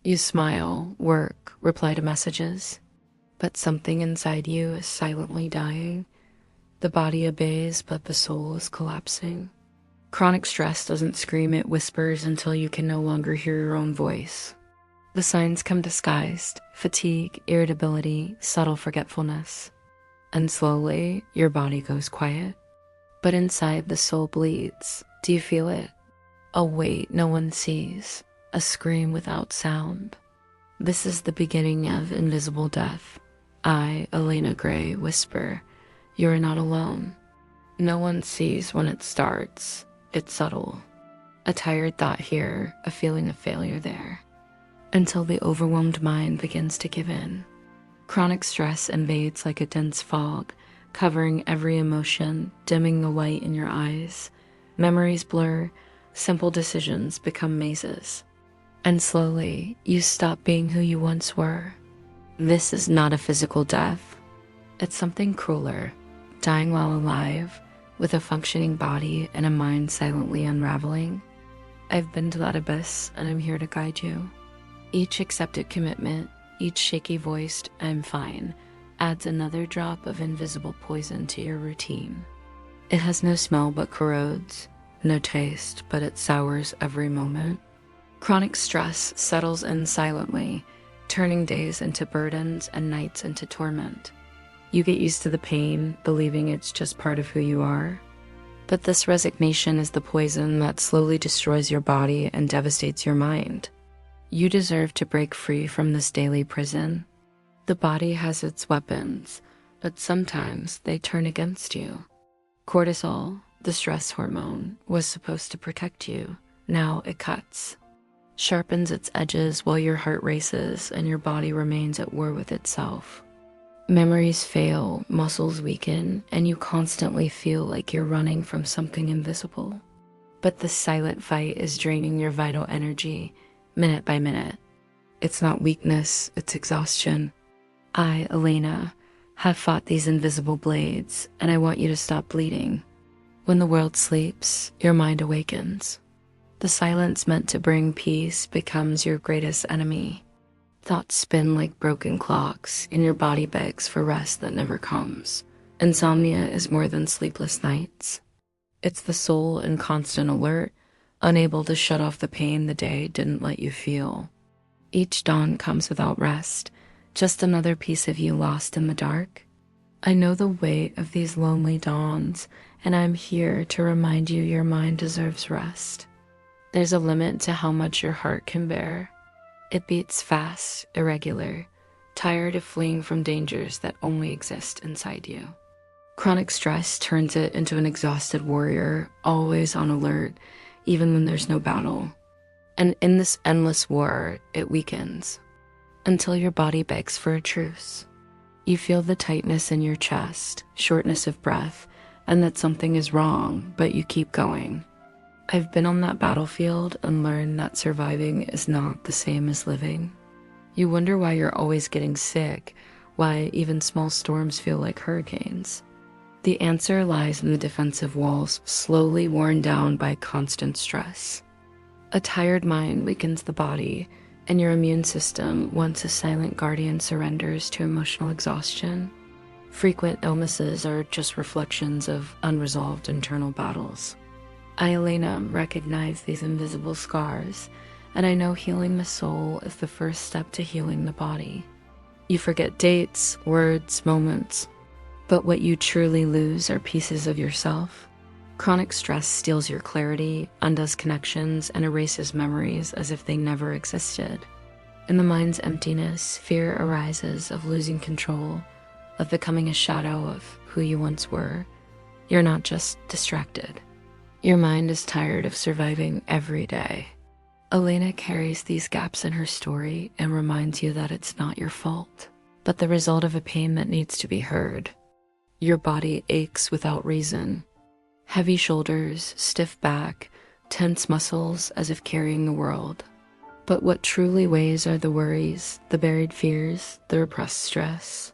You smile, work, reply to messages, but something inside you is silently dying. The body obeys, but the soul is collapsing. Chronic stress doesn't scream, it whispers until you can no longer hear your own voice. The signs come disguised: fatigue, irritability, subtle forgetfulness. And slowly, your body goes quiet. But inside, the soul bleeds. Do you feel it? A weight no one sees, a scream without sound. This is the beginning of invisible death. I, Elena Gray, whisper, you are not alone. No one sees when it starts. It's subtle. A tired thought here, a feeling of failure there. Until the overwhelmed mind begins to give in. Chronic stress invades like a dense fog, covering every emotion, dimming the light in your eyes. Memories blur, simple decisions become mazes. And slowly, you stop being who you once were. This is not a physical death. It's something crueler, dying while alive, with a functioning body and a mind silently unraveling. I've been to that abyss, and I'm here to guide you. Each accepted commitment, each shaky voiced "I'm fine" adds another drop of invisible poison to your routine. It has no smell but corrodes, no taste, but it sours every moment. Chronic stress settles in silently, turning days into burdens and nights into torment. You get used to the pain, believing it's just part of who you are. But this resignation is the poison that slowly destroys your body and devastates your mind. You deserve to break free from this daily prison. The body has its weapons, but sometimes they turn against you. Cortisol, the stress hormone, was supposed to protect you. Now it cuts, sharpens its edges while your heart races and your body remains at war with itself. Memories fail, muscles weaken, and you constantly feel like you're running from something invisible. But the silent fight is draining your vital energy, minute by minute. It's not weakness, it's exhaustion. I, Elena, have fought these invisible blades, and I want you to stop bleeding. When the world sleeps, your mind awakens. The silence meant to bring peace becomes your greatest enemy. Thoughts spin like broken clocks, and your body begs for rest that never comes. Insomnia is more than sleepless nights. It's the soul in constant alert, unable to shut off the pain the day didn't let you feel. Each dawn comes without rest, just another piece of you lost in the dark. I know the weight of these lonely dawns, and I'm here to remind you your mind deserves rest. There's a limit to how much your heart can bear. It beats fast, irregular, tired of fleeing from dangers that only exist inside you. Chronic stress turns it into an exhausted warrior, always on alert, even when there's no battle. And in this endless war, it weakens, until your body begs for a truce. You feel the tightness in your chest, shortness of breath, and that something is wrong, but you keep going. I've been on that battlefield and learned that surviving is not the same as living. You wonder why you're always getting sick, why even small storms feel like hurricanes. The answer lies in the defensive walls, slowly worn down by constant stress. A tired mind weakens the body, and your immune system, once a silent guardian, surrenders to emotional exhaustion. Frequent illnesses are just reflections of unresolved internal battles. I, Elena, recognize these invisible scars, and I know healing the soul is the first step to healing the body. You forget dates, words, moments, but what you truly lose are pieces of yourself. Chronic stress steals your clarity, undoes connections, and erases memories as if they never existed. In the mind's emptiness, fear arises of losing control, of becoming a shadow of who you once were. You're not just distracted. Your mind is tired of surviving every day. Elena carries these gaps in her story and reminds you that it's not your fault, but the result of a pain that needs to be heard. Your body aches without reason. Heavy shoulders, stiff back, tense muscles as if carrying the world. But what truly weighs are the worries, the buried fears, the repressed stress.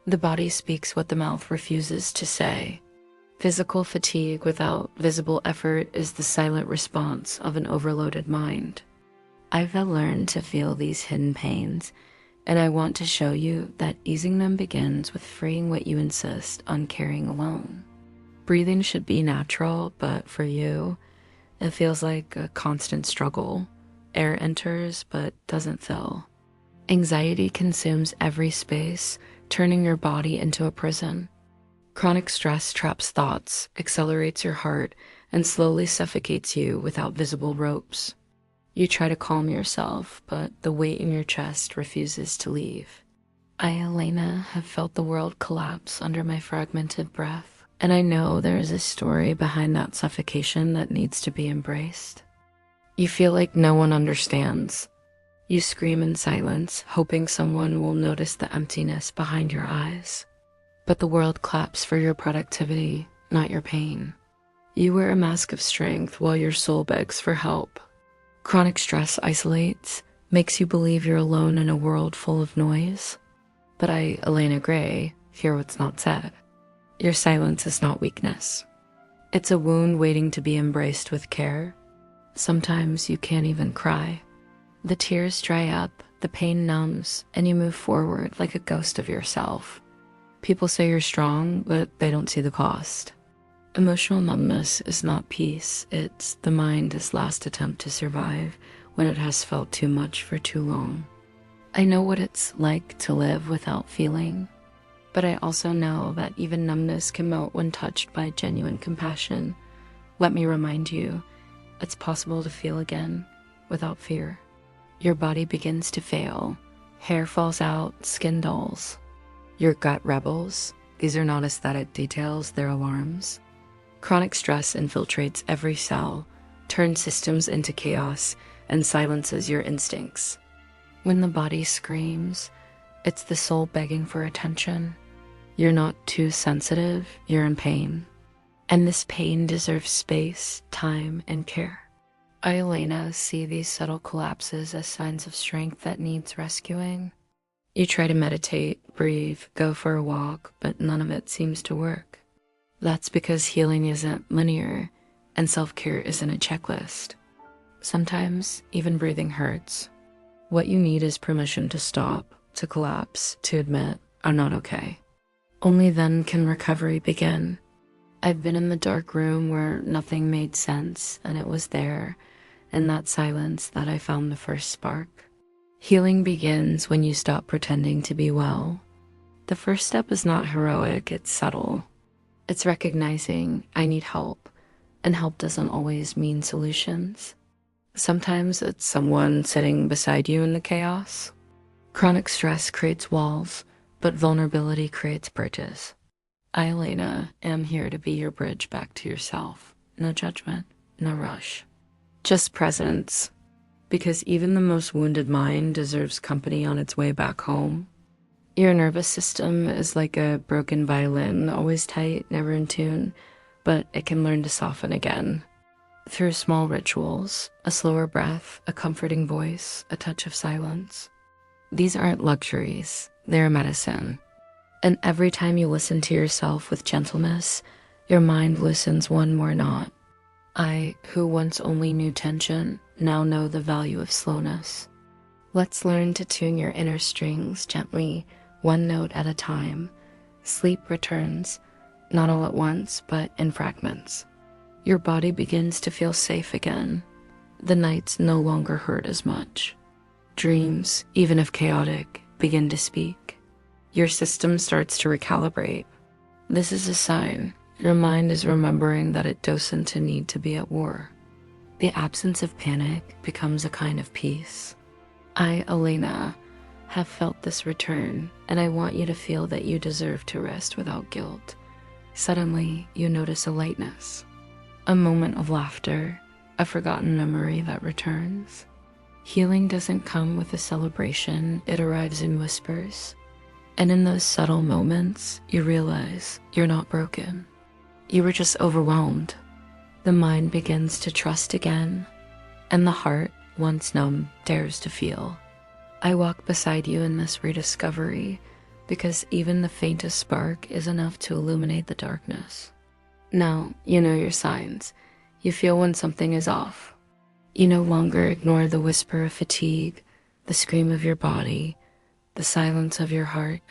The body speaks what the mouth refuses to say. Physical fatigue without visible effort is the silent response of an overloaded mind. I've learned to feel these hidden pains, and I want to show you that easing them begins with freeing what you insist on carrying alone. Breathing should be natural, but for you, it feels like a constant struggle. Air enters, but doesn't fill. Anxiety consumes every space, turning your body into a prison. Chronic stress traps thoughts, accelerates your heart, and slowly suffocates you without visible ropes. You try to calm yourself, but the weight in your chest refuses to leave. I, Elena, have felt the world collapse under my fragmented breath, and I know there is a story behind that suffocation that needs to be embraced. You feel like no one understands. You scream in silence, hoping someone will notice the emptiness behind your eyes. But the world claps for your productivity, not your pain. You wear a mask of strength while your soul begs for help. Chronic stress isolates, makes you believe you're alone in a world full of noise. But I, Elena Gray, hear what's not said. Your silence is not weakness. It's a wound waiting to be embraced with care. Sometimes you can't even cry. The tears dry up, the pain numbs, and you move forward like a ghost of yourself. People say you're strong, but they don't see the cost. Emotional numbness is not peace. It's the mind's last attempt to survive when it has felt too much for too long. I know what it's like to live without feeling, but I also know that even numbness can melt when touched by genuine compassion. Let me remind you, it's possible to feel again without fear. Your body begins to fail. Hair falls out, skin dulls. Your gut rebels. These are not aesthetic details, they're alarms. Chronic stress infiltrates every cell, turns systems into chaos, and silences your instincts. When the body screams, it's the soul begging for attention. You're not too sensitive, you're in pain. And this pain deserves space, time, and care. I, Elena, see these subtle collapses as signs of strength that needs rescuing. You try to meditate, breathe, go for a walk, but none of it seems to work. That's because healing isn't linear, and self-care isn't a checklist. Sometimes, even breathing hurts. What you need is permission to stop, to collapse, to admit, I'm not okay. Only then can recovery begin. I've been in the dark room where nothing made sense, and it was there, in that silence, that I found the first spark. Healing begins when you stop pretending to be well. The first step is not heroic, it's subtle. It's recognizing I need help, and help doesn't always mean solutions. Sometimes it's someone sitting beside you in the chaos. Chronic stress creates walls, but vulnerability creates bridges. I, Elena, am here to be your bridge back to yourself. No judgment, no rush. Just presence. Because even the most wounded mind deserves company on its way back home. Your nervous system is like a broken violin, always tight, never in tune, but it can learn to soften again. Through small rituals, a slower breath, a comforting voice, a touch of silence. These aren't luxuries, they're medicine. And every time you listen to yourself with gentleness, your mind listens one more knot. I, who once only knew tension, now know the value of slowness. Let's learn to tune your inner strings gently, one note at a time. Sleep returns, not all at once, but in fragments. Your body begins to feel safe again. The nights no longer hurt as much. Dreams, even if chaotic, begin to speak. Your system starts to recalibrate. This is a sign. Your mind is remembering that it doesn't need to be at war. The absence of panic becomes a kind of peace. I, Elena, have felt this return, and I want you to feel that you deserve to rest without guilt. Suddenly, you notice a lightness, a moment of laughter, a forgotten memory that returns. Healing doesn't come with a celebration, it arrives in whispers. And in those subtle moments, you realize you're not broken. You were just overwhelmed. The mind begins to trust again, and the heart, once numb, dares to feel. I walk beside you in this rediscovery, because even the faintest spark is enough to illuminate the darkness. Now, you know your signs. You feel when something is off. You no longer ignore the whisper of fatigue, the scream of your body, the silence of your heart.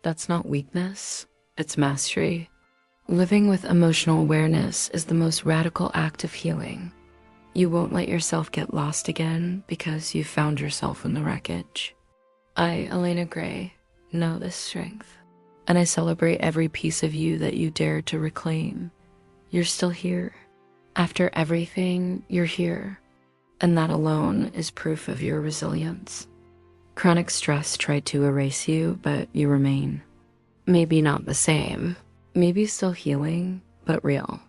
That's not weakness, it's mastery. Living with emotional awareness is the most radical act of healing. You won't let yourself get lost again because you found yourself in the wreckage. I, Elena Gray, know this strength, and I celebrate every piece of you that you dare to reclaim. You're still here. After everything, you're here, and that alone is proof of your resilience. Chronic stress tried to erase you, but you remain. Maybe not the same, maybe still healing, but real,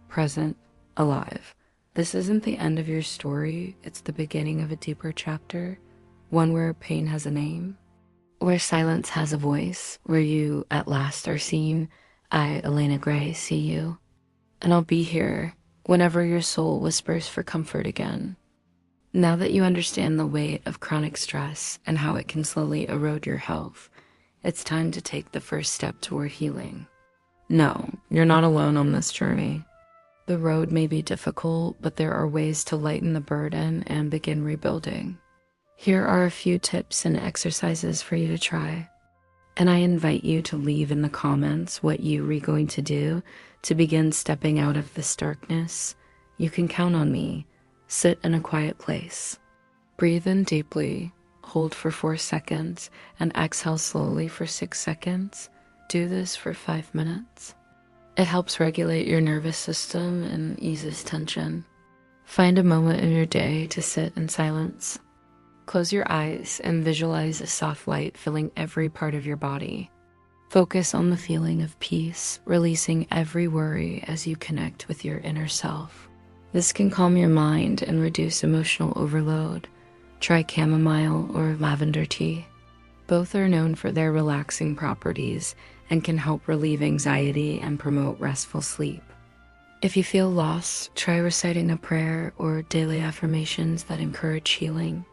present, alive. This isn't the end of your story, it's the beginning of a deeper chapter, one where pain has a name, where silence has a voice, where you at last are seen. I, Elena Gray, see you. And I'll be here whenever your soul whispers for comfort again. Now that you understand the weight of chronic stress and how it can slowly erode your health, it's time to take the first step toward healing. No, you're not alone on this journey. The road may be difficult, but there are ways to lighten the burden and begin rebuilding. Here are a few tips and exercises for you to try. And I invite you to leave in the comments what you're going to do to begin stepping out of this darkness. You can count on me. Sit in a quiet place. Breathe in deeply, hold for 4 seconds, and exhale slowly for 6 seconds. Do this for 5 minutes. It helps regulate your nervous system and eases tension. Find a moment in your day to sit in silence. Close your eyes and visualize a soft light filling every part of your body. Focus on the feeling of peace, releasing every worry as you connect with your inner self. This can calm your mind and reduce emotional overload. Try chamomile or lavender tea. Both are known for their relaxing properties and can help relieve anxiety and promote restful sleep. If you feel lost, try reciting a prayer or daily affirmations that encourage healing.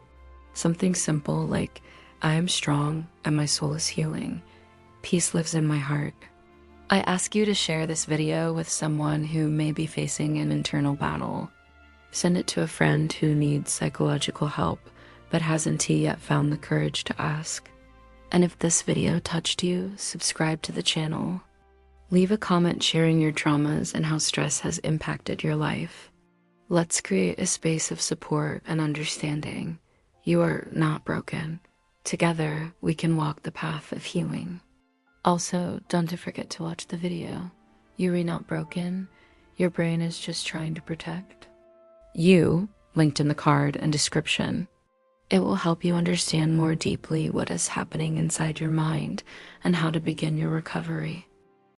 Something simple like, I am strong and my soul is healing. Peace lives in my heart. I ask you to share this video with someone who may be facing an internal battle. Send it to a friend who needs psychological help but hasn't yet found the courage to ask. And if this video touched you, subscribe to the channel. Leave a comment sharing your traumas and how stress has impacted your life. Let's create a space of support and understanding. You are not broken. Together, we can walk the path of healing. Also, don't forget to watch the video. You are not broken. Your brain is just trying to protect. You, linked in the card and description. It will help you understand more deeply what is happening inside your mind and how to begin your recovery.